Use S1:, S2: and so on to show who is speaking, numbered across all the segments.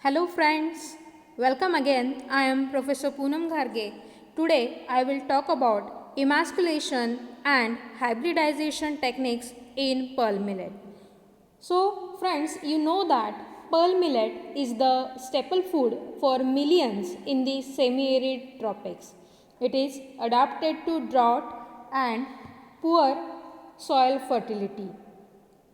S1: Hello friends, welcome again. I am Professor Poonam Gharge. Today I will talk about emasculation and hybridization techniques in pearl millet. So friends, you know that pearl millet is the staple food for millions in the semi-arid tropics. It is adapted to drought and poor soil fertility.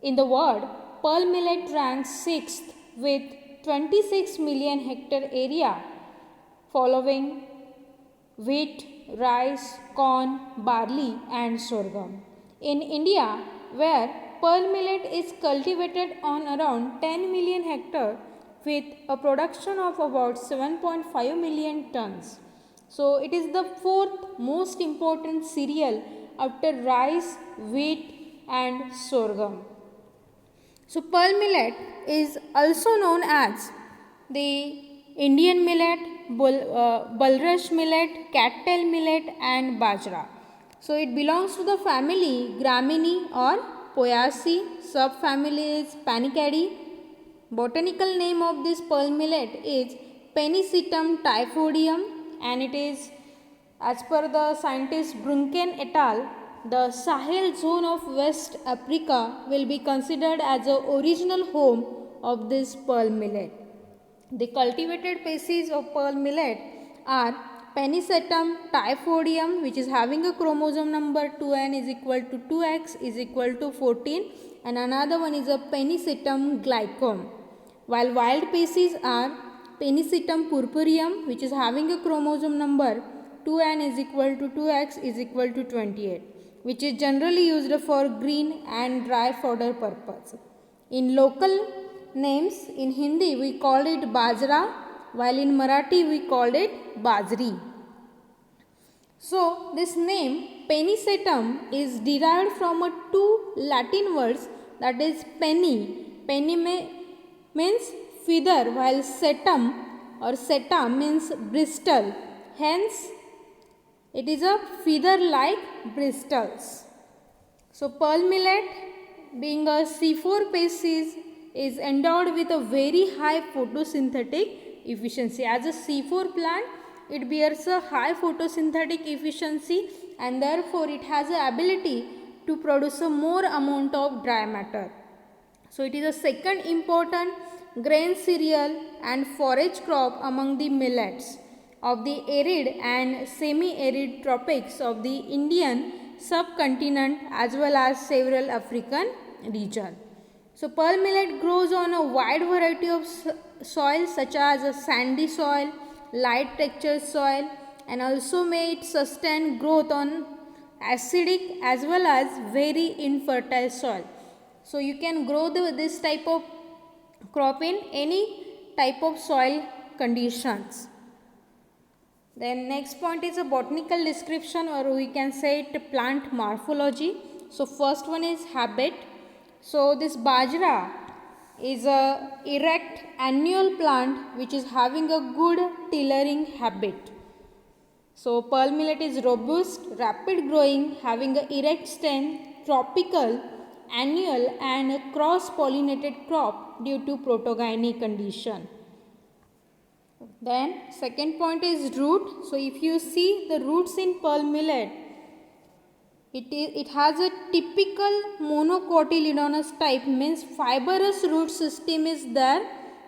S1: In the world, pearl millet ranks 6th with 26 million hectare area, following wheat, rice, corn, barley and sorghum. In India, where pearl millet is cultivated on around 10 million hectare with a production of about 7.5 million tons. So it is the fourth most important cereal after rice, wheat and sorghum. So pearl millet is also known as the Indian millet, bulrush millet, cattail millet and bajra. So it belongs to the family Gramineae or Poaceae, subfamily is Panicadiae. Botanical name of this pearl millet is Pennisetum typhoideum and it is, as per the scientist Brunken et al., the Sahel zone of West Africa will be considered as the original home of this pearl millet. The cultivated species of pearl millet are Pennisetum typhoideum, which is having a chromosome number 2n is equal to 2x is equal to 14, and another one is a Pennisetum glycom. While wild species are Pennisetum purpureum, which is having a chromosome number 2n is equal to 2x is equal to 28, which is generally used for green and dry fodder purpose. In local names, in Hindi we call it bajra, while in Marathi we called it bajri. So this name Pennisetum is derived from two Latin words, that is penny. Penny means feather, while setum or seta means bristle. Hence it is a feather like bristles. So pearl millet, being a C4 species, is endowed with a very high photosynthetic efficiency. As a C4 plant, it bears a high photosynthetic efficiency and therefore it has the ability to produce a more amount of dry matter. So it is a second important grain cereal and forage crop among the millets of the arid and semi-arid tropics of the Indian subcontinent as well as several African regions. So pearl millet grows on a wide variety of soils such as a sandy soil, light textured soil, and also may it sustain growth on acidic as well as very infertile soil. So you can grow this type of crop in any type of soil conditions. Then next point is a botanical description, or we can say it plant morphology. So first one is habit. So this bajra is a erect annual plant which is having a good tillering habit. So pearl millet is robust, rapid growing, having a erect stem, tropical, annual and a cross pollinated crop due to protogamy condition. Then second point is root. So if you see the roots in pearl millet, it has a typical monocotyledonous type, means fibrous root system is there,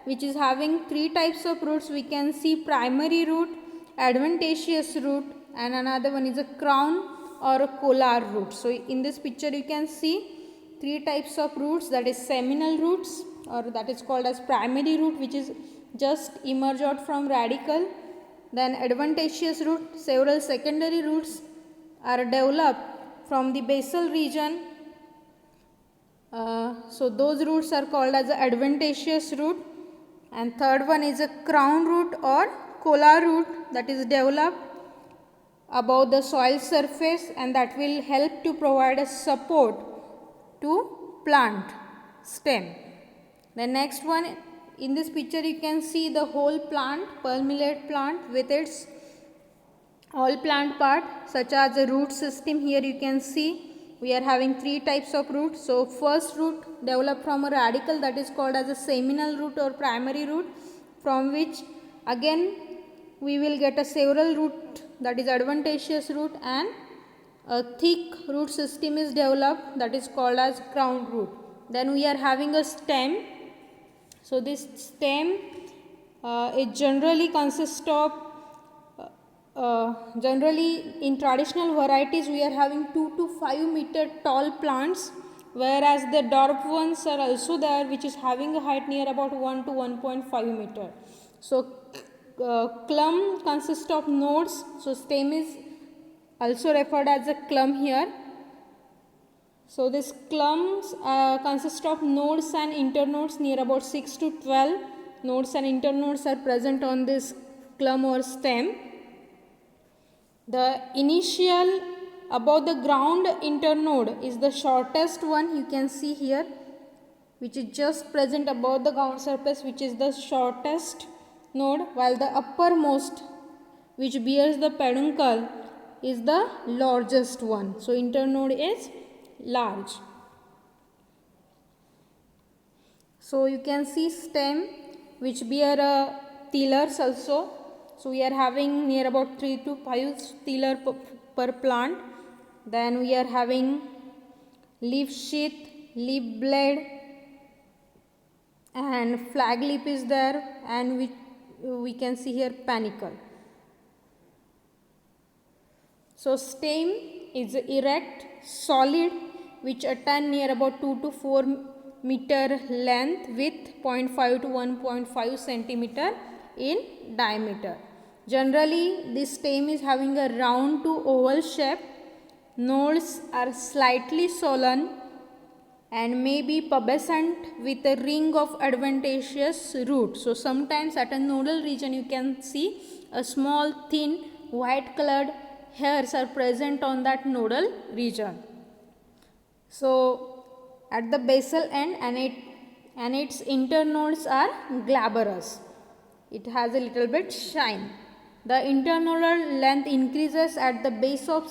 S1: which is having three types of roots. We can see primary root, adventitious root, and another one is a crown or a collar root. So in this picture you can see three types of roots, that is seminal roots, or that is called as primary root, which is just emerge out from radicle. Then adventitious root, several secondary roots are developed from the basal region. So those roots are called as adventitious root. And third one is a crown root or collar root, that is developed above the soil surface and that will help to provide a support to plant stem. The next one, in this picture you can see the whole plant, pearl millet plant with its all plant part such as the root system. Here you can see we are having three types of roots. So first root developed from a radicle, that is called as a seminal root or primary root. from which again we will get a several root, that is adventitious root, and a thick root system is developed, that is called as crown root. Then we are having a stem. So this stem it generally consists of generally in traditional varieties we are having 2 to 5 meter tall plants, whereas the dwarf ones are also there, which is having a height near about 1 to 1.5 meter. So clump consists of nodes. So stem is also referred as a clump here. So these clumps consist of nodes and internodes, near about 6 to 12 nodes and internodes are present on this clump or stem. The initial above the ground internode is the shortest one, you can see here, which is just present above the ground surface, which is the shortest node, while the uppermost, which bears the peduncle, is the largest one. So internode is large. So you can see stem which bear tillers also. So we are having near about 3 to 5 tiller per plant. Then we are having leaf sheath, leaf blade, and flag leaf is there, and we can see here panicle. So stem is erect, solid, which attain near about 2 to 4 meter length with 0.5 to 1.5 centimeter in diameter. Generally, this stem is having a round to oval shape. Nodes are slightly swollen and may be pubescent with a ring of adventitious root. So sometimes at a nodal region you can see a small thin white colored hairs are present on that nodal region. So at the basal end and its internodes are glabrous. It has a little bit shine. The internodal length increases at the base of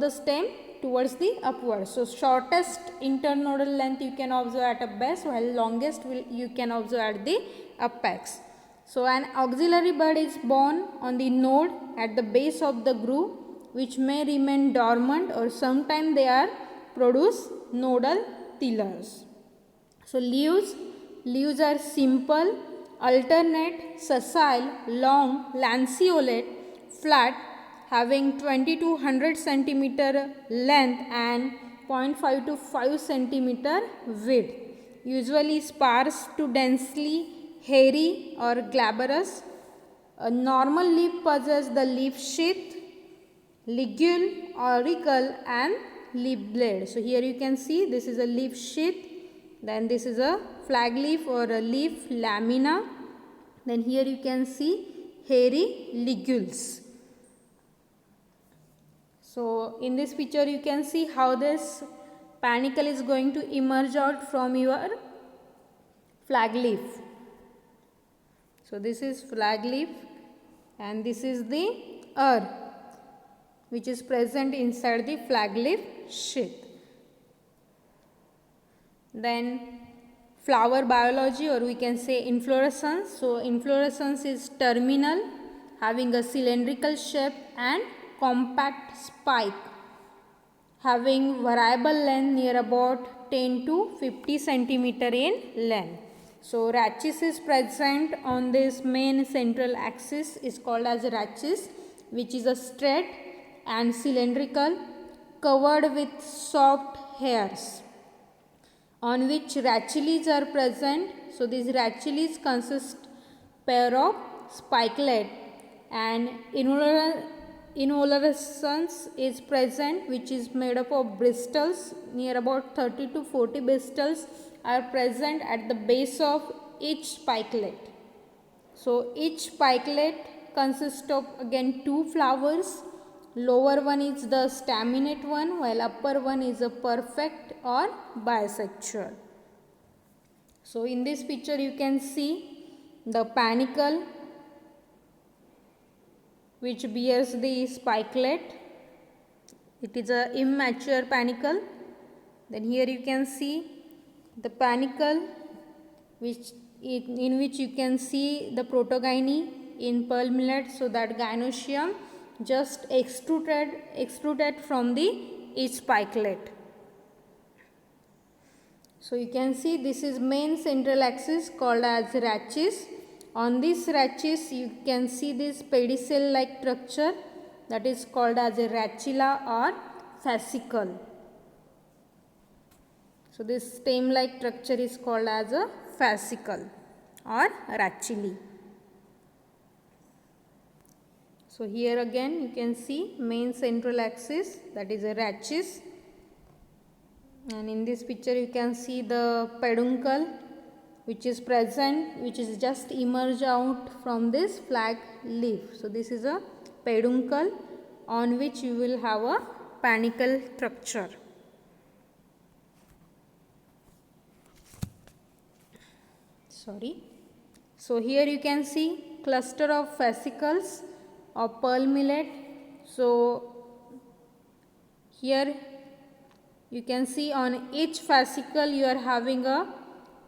S1: the stem towards the upward. So shortest internodal length you can observe at a base, while longest you can observe at the apex. So an auxiliary bud is born on the node at the base of the groove, which may remain dormant or sometimes they are produce nodal tillers. So leaves are simple, alternate, sessile, long, lanceolate, flat, having 20 to 100 centimeter length and 0.5 to 5 centimeter width, usually sparse to densely hairy or glabrous. A normal leaf possesses the leaf sheath, ligule, auricle, and leaf blade. So here you can see this is a leaf sheath, then this is a flag leaf or a leaf lamina, then here you can see hairy ligules. So in this picture you can see how this panicle is going to emerge out from your flag leaf. So this is flag leaf and this is the ear which is present inside the flag leaf sheath. Then flower biology, or we can say inflorescence. So inflorescence is terminal, having a cylindrical shape and compact spike, having variable length near about 10 to 50 centimeter in length. So rachis is present on this main central axis, is called as rachis, which is a straight and cylindrical, covered with soft hairs, on which rachiles are present. So these rachiles consist pair of spikelet, and involucrescence is present, which is made up of bristles. Near about 30 to 40 bristles are present at the base of each spikelet. So each spikelet consists of again 2 flowers. Lower one is the staminate one, while upper one is a perfect or bisexual. So in this picture you can see the panicle which bears the spikelet. It is a immature panicle. Then here you can see the panicle which in which you can see the protogyny in pearl millet. So that gynoecium just extruded from the each spikelet. So you can see this is main central axis called as rachis. On this rachis you can see this pedicel like structure that is called as a rachilla or fascicle. So this stem like structure is called as a fascicle or rachilli. So here again you can see main central axis, that is a rachis, and in this picture you can see the peduncle which is present, which is just emerged out from this flag leaf. So this is a peduncle on which you will have a panicle structure. So here you can see cluster of fascicles of pearl millet. So here you can see on each fascicle you are having a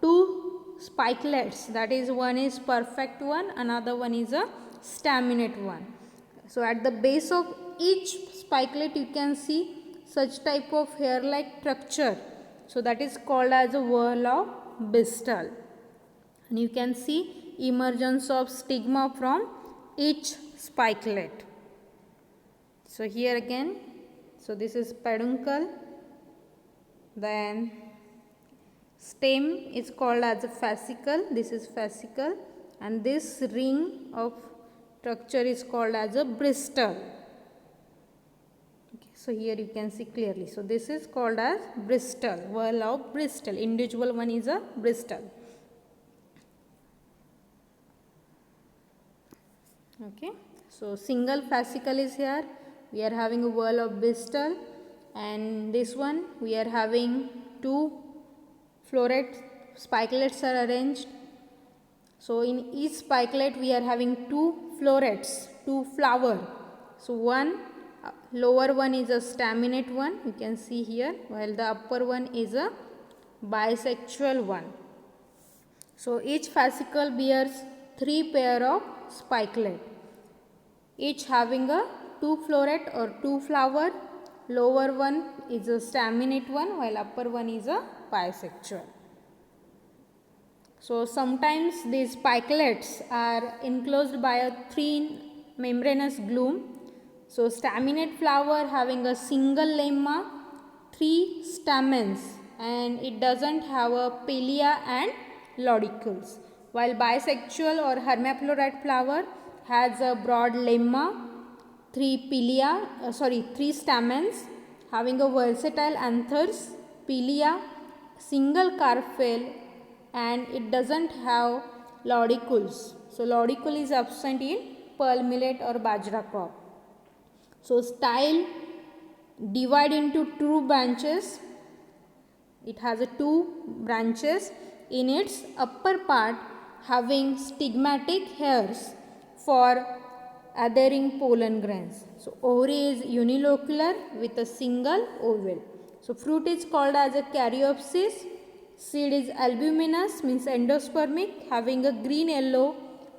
S1: two spikelets, that is one is perfect one, another one is a staminate one. So at the base of each spikelet you can see such type of hair like structure. So that is called as a whorl of Bristol. And you can see emergence of stigma from each spikelet. So here again, so this is peduncle, then stem is called as a fascicle, this is fascicle, and this ring of structure is called as a Bristol. Okay, so here you can see clearly. So this is called as Bristol, whorl of Bristol. Individual one is a Bristol. Okay, so single fascicle is here. We are having a whorl of Bristol, and this one we are having two floret spikelets are arranged. So in each spikelet we are having two florets, two flower. So one lower one is a staminate one, you can see here, while the upper one is a bisexual one. So each fascicle bears three pair of spikelet, each having a two floret or two flower. Lower one is a staminate one, while upper one is a bisexual. So sometimes these spikelets are enclosed by a thin membranous glume. So staminate flower having a single lemma, three stamens, and it doesn't have a pilia and lodicules, while bisexual or hermaphrodite flower has a broad lemma, three stamens, having a versatile anthers, pilia, single carpel, and it doesn't have lodicules. So lodicule is absent in pearl millet or bajra crop. So style divide into two branches. It has a two branches. In its upper part having stigmatic hairs for adhering pollen grains. So ovary is unilocular with a single oval. So fruit is called as a caryopsis. Seed is albuminous, means endospermic, having a green, yellow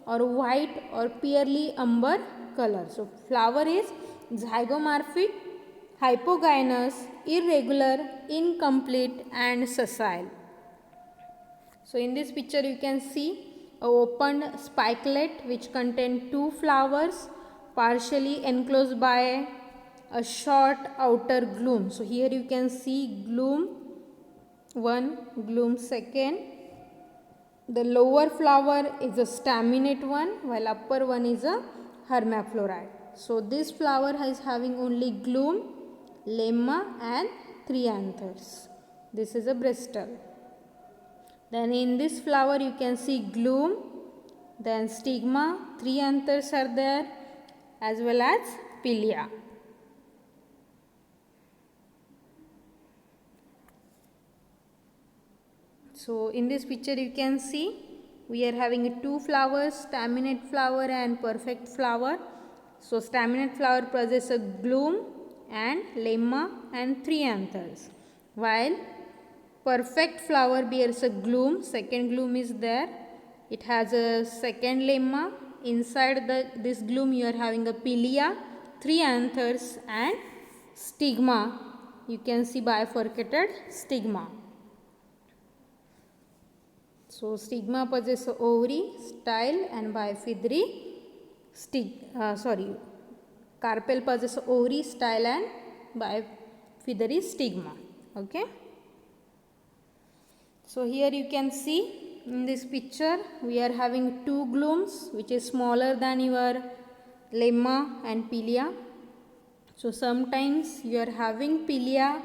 S1: or white or pearly umber color. So flower is zygomorphic, hypogynous, irregular, incomplete and sessile. So in this picture you can see a opened spikelet which contain two flowers partially enclosed by a short outer glume. So here you can see glume 1, glume 2. The lower flower is a staminate one, while upper one is a hermaphrodite. So this flower is having only glume, lemma and 3 anthers. This is a Bristol. Then in this flower you can see glume, then stigma, 3 anthers are there, as well as pilia. So in this picture you can see we are having two flowers, staminate flower and perfect flower. So staminate flower possesses a glume and lemma and 3 anthers, while perfect flower bears a glume, second glume is there, it has a second lemma. Inside this glume you are having a pilia, 3 anthers and stigma. You can see bifurcated stigma. So stigma possesses ovary, style and biphysery. Carpel possesses ovary, style and biphysery stigma. Okay. So here you can see in this picture we are having two glumes which is smaller than your lemma and pilia. So sometimes you are having pilia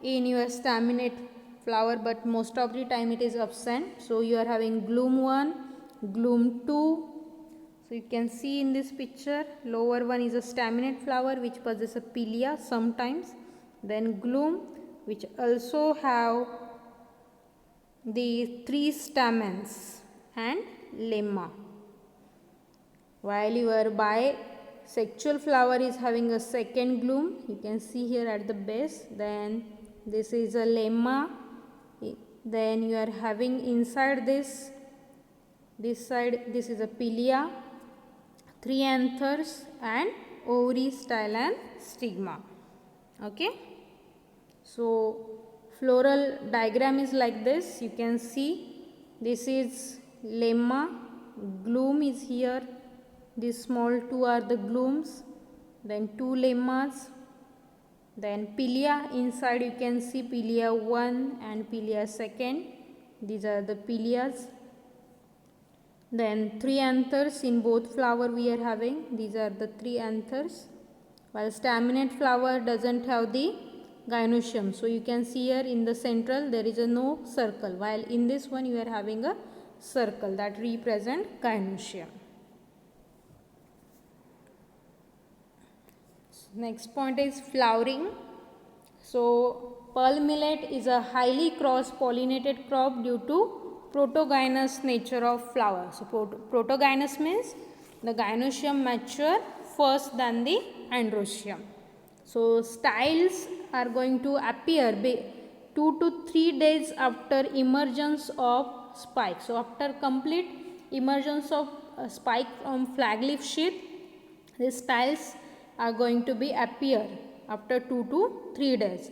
S1: in your staminate flower, but most of the time it is absent. So you are having glume 1, glume 2. So you can see in this picture lower one is a staminate flower which possesses a pilia sometimes. Then glume which also have the 3 stamens and lemma. While your bisexual flower is having a second glume, you can see here at the base. Then this is a lemma. Then you are having inside this side, this is a pilia, 3 anthers and ovary, style and stigma. Okay. So floral diagram is like this. You can see this is lemma, glume is here. These small 2 are the glumes, then 2 lemmas, then pilia. Inside you can see pilia 1 and pilia 2. These are the pilias. Then 3 anthers in both flower we are having. These are the 3 anthers. While staminate flower doesn't have the gynoecium. So you can see here in the central there is a no circle. While in this one you are having a circle that represent gynoecium. Next point is flowering. So pearl millet is a highly cross-pollinated crop due to protogynous nature of flower. So protogynous means the gynoecium mature first than the androecium. So styles are going to appear 2 to 3 days after emergence of spike. So after complete emergence of spike from flag leaf sheath, these styles are going to be appear after 2 to 3 days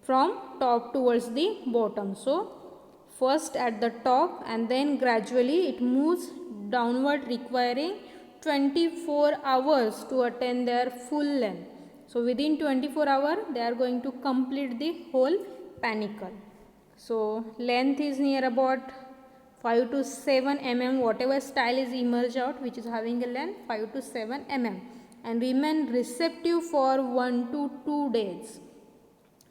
S1: from top towards the bottom. So first at the top and then gradually it moves downward, requiring 24 hours to attain their full length. So within 24 hours they are going to complete the whole panicle. So length is near about 5 to 7 mm, whatever style is emerge out which is having a length 5 to 7 mm, and remain receptive for 1 to 2 days.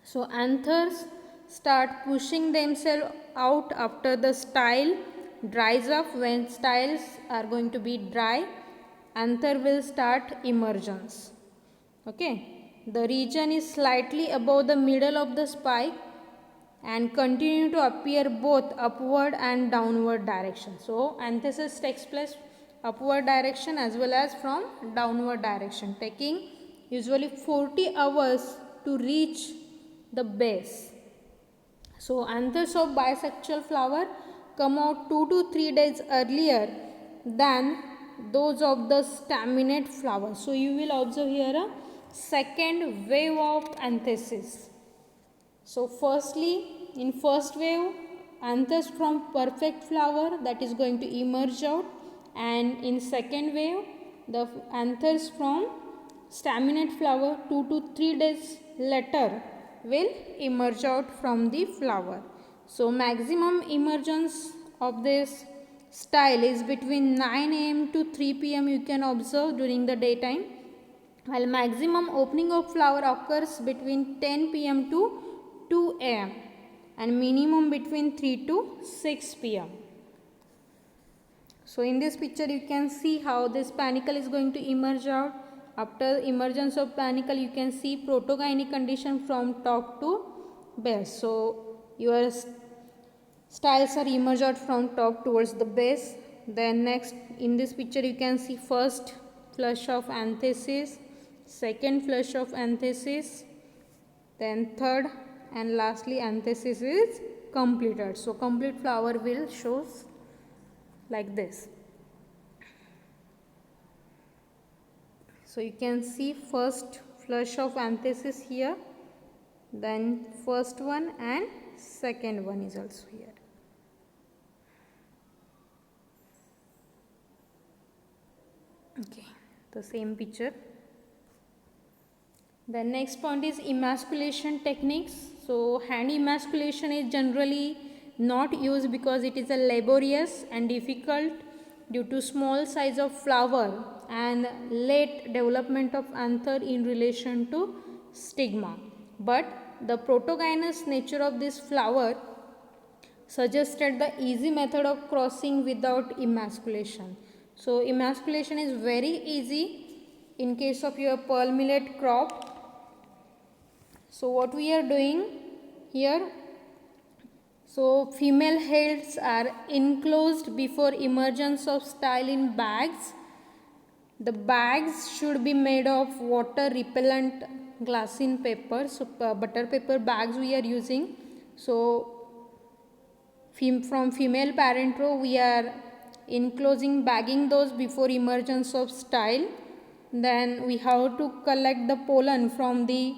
S1: So anthers start pushing themselves out after the style dries up. When styles are going to be dry, anther will start emergence. Okay, the region is slightly above the middle of the spike and continue to appear both upward and downward direction. So anthesis takes place upward direction as well as from downward direction, taking usually 40 hours to reach the base. So anthers of bisexual flower come out 2 to 3 days earlier than those of the staminate flower. So you will observe here a second wave of anthesis. So firstly, in first wave, anthers from perfect flower that is going to emerge out, and in second wave the anthers from staminate flower 2 to 3 days later will emerge out from the flower. So maximum emergence of this style is between 9 am to 3 pm you can observe during the daytime, while maximum opening of flower occurs between 10 pm to 2 am and minimum between 3 to 6 pm. So in this picture you can see how this panicle is going to emerge out. After emergence of panicle you can see protogynic condition from top to base. So your styles are emerged out from top towards the base. Then next in this picture you can see first flush of anthesis, second flush of anthesis, then third and lastly anthesis is completed. So complete flower will shows like this. So you can see first flush of anthesis here, then first one and second one is also here. Okay, the same picture. The next point is emasculation techniques. So hand emasculation is generally not used because it is a laborious and difficult due to small size of flower and late development of anther in relation to stigma. But the protogynous nature of this flower suggested the easy method of crossing without emasculation. So emasculation is very easy in case of your pearl millet crop. So what we are doing here, so female heads are enclosed before emergence of style in bags. The bags should be made of water repellent glassine paper, so butter paper bags we are using. So from female parent row we are enclosing, bagging those before emergence of style. Then we have to collect the pollen from the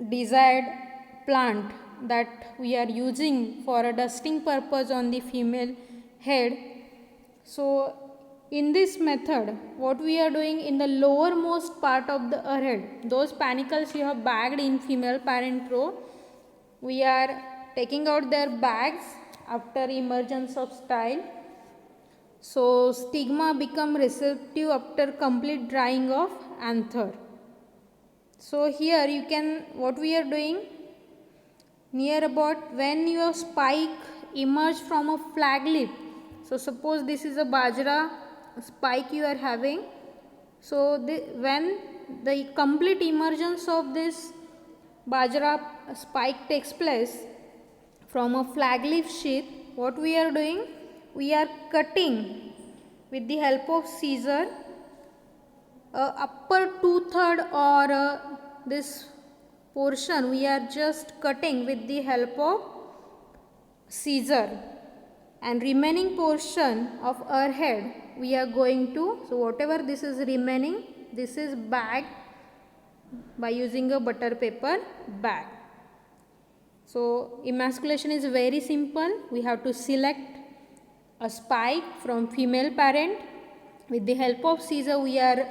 S1: desired plant that we are using for a dusting purpose on the female head. So in this method, what we are doing, in the lowermost part of the head, those panicles you have bagged in female parent row, we are taking out their bags after emergence of style. So stigma become receptive after complete drying of anther. So here you can, what we are doing, near about when your spike emerge from a flag leaf. So suppose this is a bajra spike you are having. So when the complete emergence of this bajra spike takes place from a flag leaf sheath, what we are doing, we are cutting with the help of scissor upper 2/3 or this portion we are just cutting with the help of scissor, and remaining portion of our head we are going to, so whatever this is remaining, this is bagged by using a butter paper bag. So emasculation is very simple. We have to select a spike from female parent. With the help of scissor we are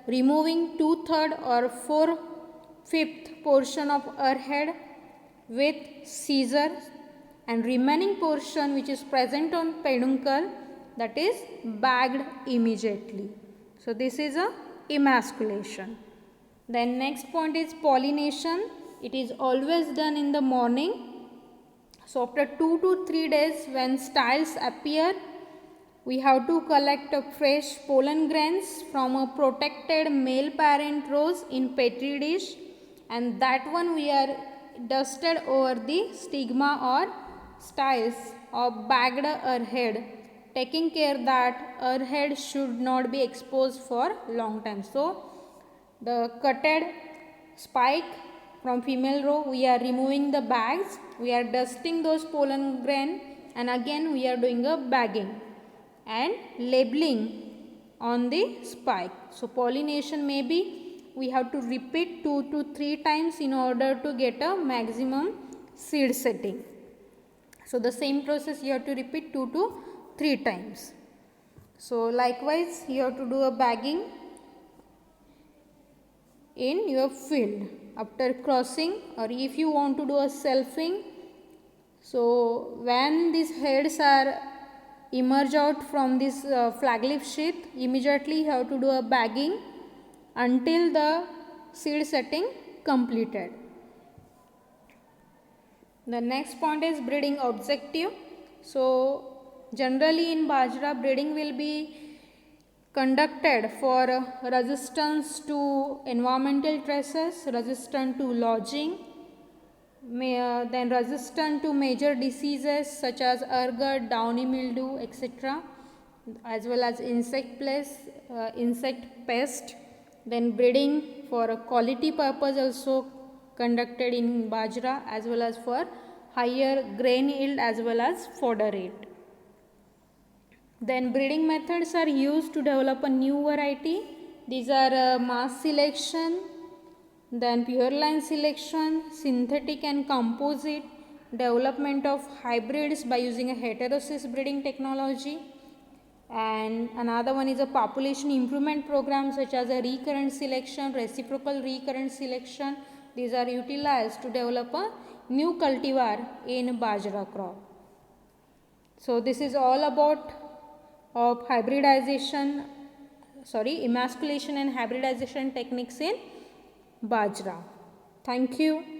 S1: removing 2/3 or 4/5 portion of our head with scissor, and remaining portion which is present on peduncle, that is bagged immediately. So this is a emasculation. Then next point is pollination. It is always done in the morning. So after 2 to 3 days when styles appear, we have to collect fresh pollen grains from a protected male parent rows in petri dish, and that one we are dusted over the stigma or styles of bagged our head, taking care that our head should not be exposed for long time. So the cutted spike from female row we are removing the bags, we are dusting those pollen grain, and again we are doing a bagging and labeling on the spike. So pollination maybe we have to repeat 2 to 3 times in order to get a maximum seed setting. So the same process you have to repeat 2 to 3 times. So likewise you have to do a bagging in your field after crossing, or if you want to do a selfing. So when these heads are emerge out from this flag leaf sheath, immediately you have to do a bagging until the seed setting completed. The next point is breeding objective. So generally in bajra breeding will be conducted for resistance to environmental stresses, resistant to lodging, then resistant to major diseases such as ergot, downy mildew, etc., as well as insect pest. Then breeding for a quality purpose also conducted in bajra, as well as for higher grain yield as well as fodder yield. Then breeding methods are used to develop a new variety. These are mass selection, then pure line selection, synthetic and composite, development of hybrids by using a heterosis breeding technology, and another one is a population improvement program such as a recurrent selection, reciprocal recurrent selection. These are utilized to develop a new cultivar in bajra crop. So this is all about of emasculation and hybridization techniques in bajra. Thank you.